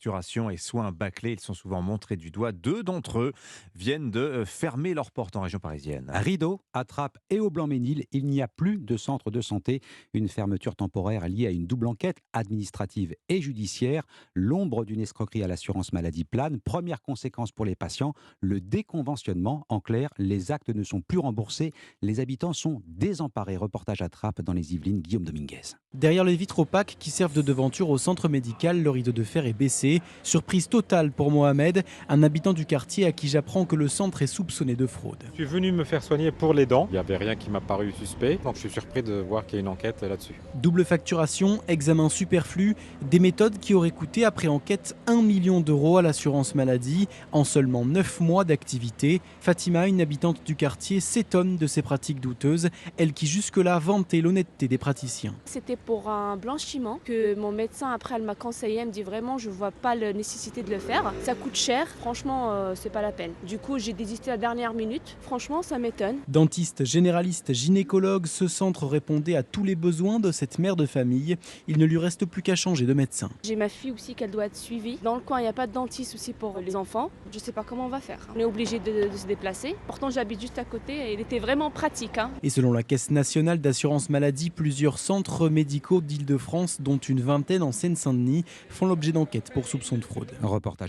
facturation et soins bâclés. Ils sont souvent montrés du doigt. Deux d'entre eux viennent de fermer leurs portes en région parisienne. Rideau, Attrape et Auban-Ménil, il n'y a plus de centre de santé. Une fermeture temporaire liée à une double enquête administrative et judiciaire. L'ombre d'une escroquerie à l'assurance maladie plane. Première conséquence pour les patients, le déconventionnement. En clair, les actes ne sont plus remboursés. Les habitants sont désemparés. Reportage Attrape dans les Yvelines, Guillaume Dominguez. Derrière les vitres opaques qui servent de devanture au centre médical, le rideau de fer est baissé. Surprise totale pour Mohamed, un habitant du quartier à qui j'apprends que le centre est soupçonné de fraude. Je suis venu me faire soigner pour les dents. Il n'y avait rien qui m'a paru suspect, donc je suis surpris de voir qu'il y a une enquête là-dessus. Double facturation, examen superflu, des méthodes qui auraient coûté après enquête 1 million d'euros à l'assurance maladie en seulement 9 mois d'activité. Fatima, une habitante du quartier, s'étonne de ces pratiques douteuses, elle qui jusque-là vantait l'honnêteté des praticiens. C'était pour un blanchiment que mon médecin après elle m'a conseillé, elle me dit vraiment je vois pas la nécessité de le faire. Ça coûte cher, franchement c'est pas la peine. Du coup j'ai désisté à la dernière minute, franchement ça m'étonne. Dentiste, généraliste, gynécologue, ce centre répondait à tous les besoins de cette mère de famille. Il ne lui reste plus qu'à changer de médecin. J'ai ma fille aussi qu'elle doit être suivie. Dans le coin il n'y a pas de dentiste aussi pour les enfants. Je sais pas comment on va faire. On est obligé de se déplacer. Pourtant j'habite juste à côté et il était vraiment pratique. Et selon la Caisse nationale d'assurance maladie, plusieurs centres médicaux d'Île-de-France, dont une vingtaine en Seine-Saint-Denis, font l'objet d'enquêtes pour soupçon de fraude. Reportage